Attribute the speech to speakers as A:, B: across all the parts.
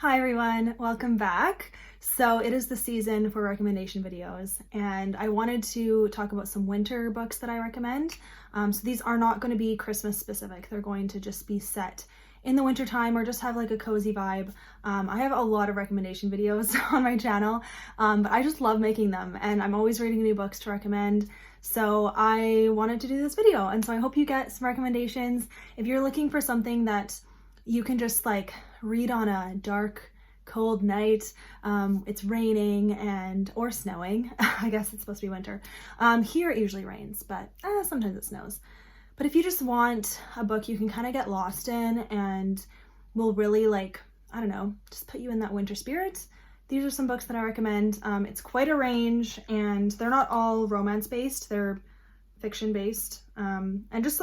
A: Hi everyone, welcome back. So it is the season for recommendation videos and I wanted to talk about some winter books that I recommend. So these are not going to be Christmas specific. They're going to just be set in the winter time or just have like a cozy vibe. I have a lot of recommendation videos on my channel, but I just love making them and I'm always reading new books to recommend. So I wanted to do this video and so I hope you get some recommendations. If you're looking for something that you can just like read on a dark, cold night, it's raining or snowing. I guess it's supposed to be winter. Here it usually rains, but sometimes it snows. But if you just want a book you can kind of get lost in and will really just put you in that winter spirit, these are some books that I recommend. It's quite a range and they're not all romance based, they're fiction based, and just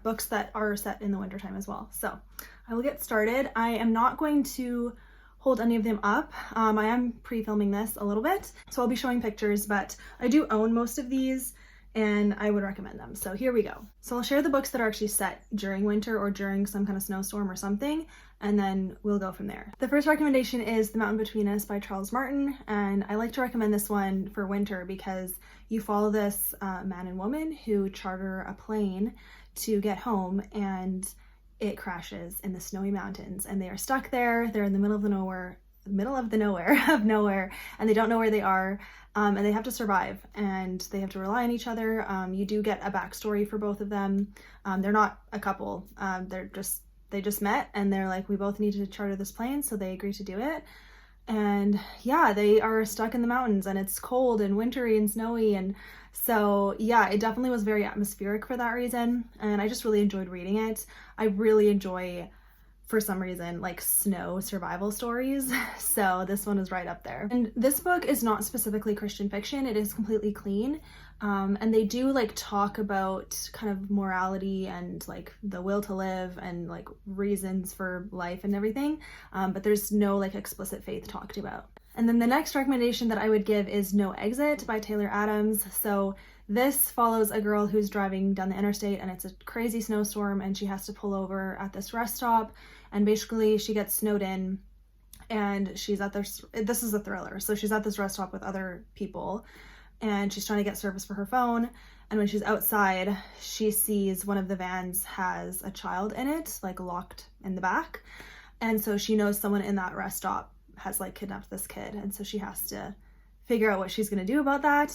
A: books that are set in the wintertime as well. So I will get started. I am not going to hold any of them up. I am pre-filming this a little bit, so I'll be showing pictures, but I do own most of these and I would recommend them. So here we go. So I'll share the books that are actually set during winter or during some kind of snowstorm or something, and then we'll go from there. The first recommendation is The Mountain Between Us by Charles Martin, and I like to recommend this one for winter because you follow this man and woman who charter a plane to get home, and it crashes in the snowy mountains and they are stuck there. They're in the middle of nowhere, and they don't know where they are, and they have to survive and they have to rely on each other. You do get a backstory for both of them. They're not a couple. They just met and they're like, we both need to charter this plane, so they agree to do it. And yeah, they are stuck in the mountains and it's cold and wintry and snowy, and so yeah, it definitely was very atmospheric for that reason, and I just really enjoyed reading it. I really enjoy, for some reason, like snow survival stories, so this one is right up there. And this book is not specifically Christian fiction, it is completely clean, and they do like talk about kind of morality and like the will to live and like reasons for life and everything, but there's no like explicit faith talked about. And then the next recommendation that I would give is No Exit by Taylor Adams. So this follows a girl who's driving down the interstate and it's a crazy snowstorm and she has to pull over at this rest stop, and basically she gets snowed in and she's at this is a thriller. So she's at this rest stop with other people and she's trying to get service for her phone, and when she's outside she sees one of the vans has a child in it, like locked in the back, and so she knows someone in that rest stop has like kidnapped this kid, and so she has to figure out what she's gonna do about that.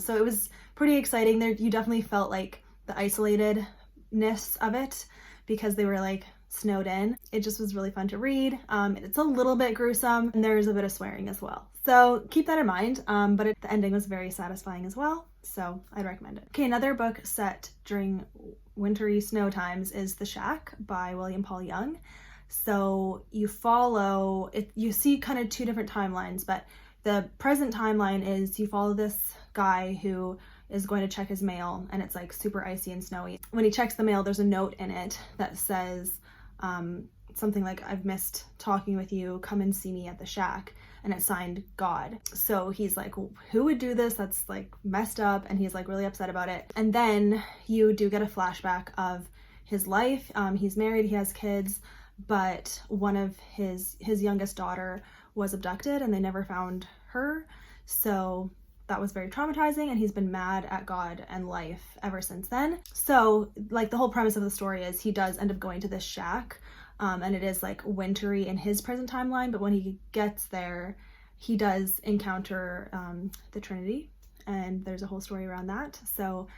A: So it was pretty exciting. There, you definitely felt like the isolatedness of it because they were like snowed in. It just was really fun to read. It's a little bit gruesome and there's a bit of swearing as well, so keep that in mind, but the ending was very satisfying as well, so I'd recommend it. Okay, another book set during wintry snow times is The Shack by William Paul Young. So you follow it, you see kind of two different timelines, but the present timeline is you follow this guy who is going to check his mail and it's like super icy and snowy. When he checks the mail, there's a note in it that says something like, "I've missed talking with you, come and see me at the shack," and it's signed God. So he's like, who would do this? That's like messed up, and he's like really upset about it. And then you do get a flashback of his life. He's married, he has kids, but one of his youngest daughter was abducted and they never found her, so that was very traumatizing, and he's been mad at God and life ever since then. So like the whole premise of the story is he does end up going to this shack, and it is like wintry in his present timeline, but when he gets there he does encounter the Trinity, and there's a whole story around that. So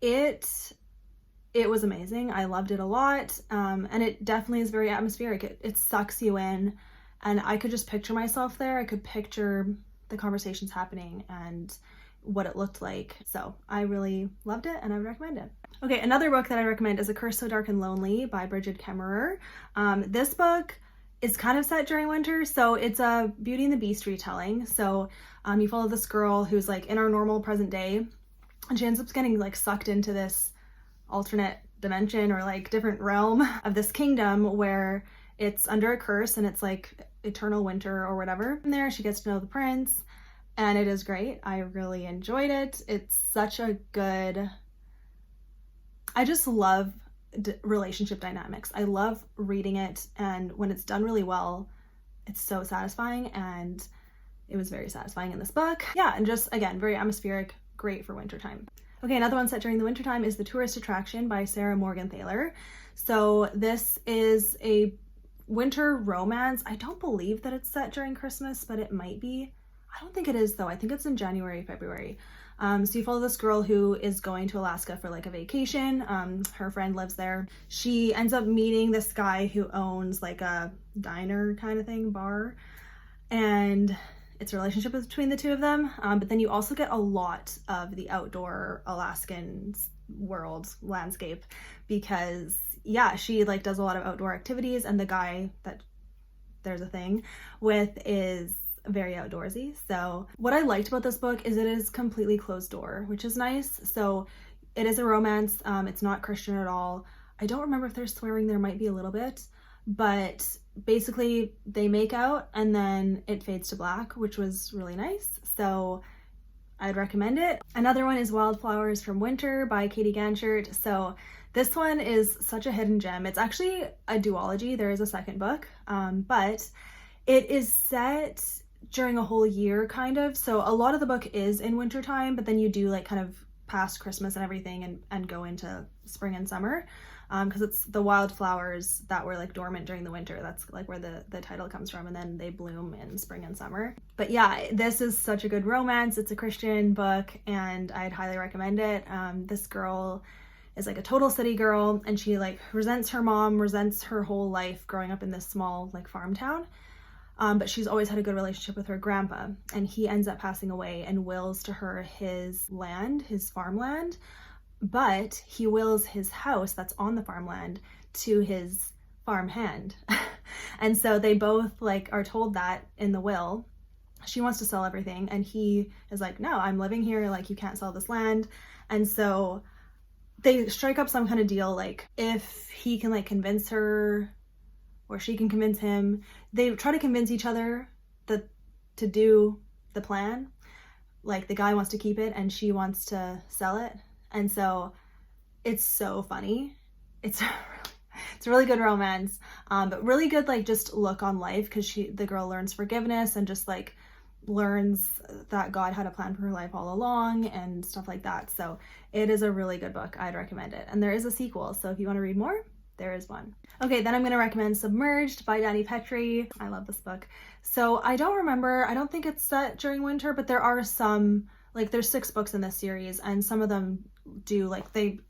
A: it was amazing. I loved it a lot, and it definitely is very atmospheric. It sucks you in, and I could just picture myself there. I could picture the conversations happening and what it looked like. So I really loved it and I would recommend it. Okay, another book that I recommend is A Curse So Dark and Lonely by Brigid Kemmerer. This book is kind of set during winter, so it's a Beauty and the Beast retelling. So you follow this girl who's like in our normal present day, and she ends up getting like sucked into this alternate dimension or like different realm of this kingdom where it's under a curse and it's like eternal winter or whatever. And there she gets to know the prince, and it is great. I really enjoyed it. It's such a good, I just love relationship dynamics. I love reading it, and when it's done really well, it's so satisfying, and it was very satisfying in this book. Yeah, and just, again, very atmospheric, great for wintertime. Okay, another one set during the wintertime is The Tourist Attraction by Sarah Morganthaler. So this is a winter romance. I don't believe that it's set during Christmas, but it might be. I don't think it is though. I think it's in January, February. So you follow this girl who is going to Alaska for like a vacation. Her friend lives there. She ends up meeting this guy who owns like a diner kind of thing, bar, and it's a relationship between the two of them. But then you also get a lot of the outdoor Alaskan world landscape, because yeah, she like does a lot of outdoor activities, and the guy that there's a thing with is very outdoorsy. So what I liked about this book is it is completely closed door, which is nice. So it is a romance. It's not Christian at all. I don't remember if there's swearing. There might be a little bit, but basically they make out and then it fades to black, which was really nice. So I'd recommend it. Another one is Wildflowers from Winter by Katie Ganshert. So this one is such a hidden gem. It's actually a duology. There is a second book, but it is set during a whole year kind of. So a lot of the book is in wintertime, but then you do like kind of past Christmas and everything and go into spring and summer, because it's the wildflowers that were like dormant during the winter. That's like where the title comes from, and then they bloom in spring and summer. But yeah, this is such a good romance. It's a Christian book and I'd highly recommend it. This girl is like a total city girl, and she like resents her mom, resents her whole life growing up in this small like farm town. But she's always had a good relationship with her grandpa, and he ends up passing away and wills to her his land, his farmland, but he wills his house that's on the farmland to his farm hand. And so they both like are told that in the will. She wants to sell everything, and he is like, no, I'm living here, like you can't sell this land. And so they strike up some kind of deal, like if he can like convince her or she can convince him. They try to convince each other that to do the plan. Like the guy wants to keep it and she wants to sell it. And so it's so funny. It's a really good romance, but really good like just look on life, because the girl learns forgiveness and just like learns that God had a plan for her life all along and stuff like that. So it is a really good book. I'd recommend it. And there is a sequel, so if you want to read more, there is one. Okay, then I'm going to recommend Submerged by Dani Pettrey. I love this book. So I don't think it's set during winter, but there are some, like there's 6 books in this series, and some of them do like, they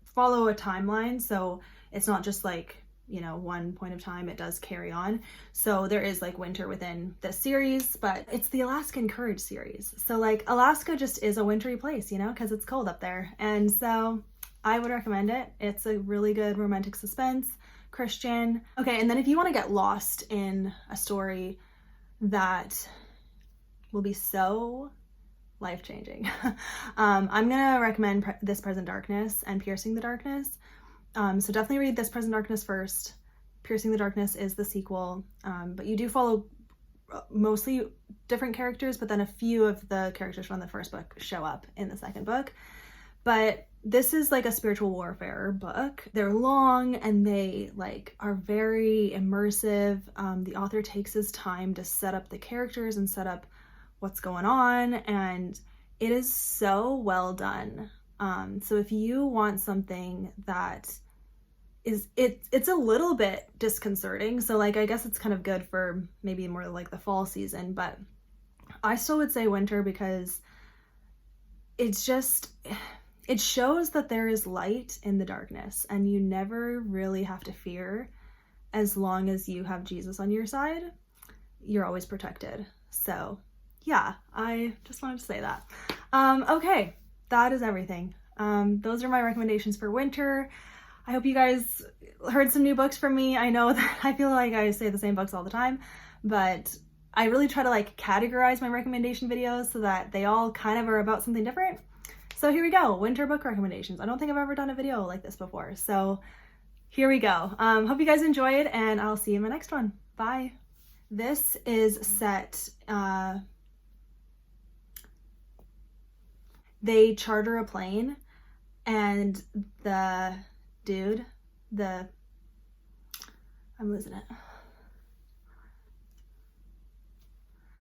A: follow a timeline. So it's not just like, you know, one point of time, it does carry on. So there is like winter within this series, but it's the Alaskan Courage series. So like Alaska just is a wintry place, you know, because it's cold up there. And so I would recommend it. It's a really good romantic suspense, Christian. Okay, and then if you want to get lost in a story that will be so life-changing, I'm gonna recommend This Present Darkness and Piercing the Darkness. So definitely read This Present Darkness first. Piercing the Darkness is the sequel, but you do follow mostly different characters, but then a few of the characters from the first book show up in the second book. But this is like a spiritual warfare book. They're long and they like are very immersive. The author takes his time to set up the characters and set up what's going on, and it is so well done. So if you want something that is, it's a little bit disconcerting. So like, I guess it's kind of good for maybe more like the fall season, but I still would say winter, because it's just, it shows that there is light in the darkness, and you never really have to fear. As long as you have Jesus on your side, you're always protected. So yeah, I just wanted to say that. Okay, that is everything. Those are my recommendations for winter. I hope you guys heard some new books from me. I know that I feel like I say the same books all the time, but I really try to like categorize my recommendation videos so that they all kind of are about something different. So here we go, winter book recommendations. I don't think I've ever done a video like this before, so here we go. Hope you guys enjoyed, and I'll see you in my next one. Bye. This is set, they charter a plane, and the dude, I'm losing it.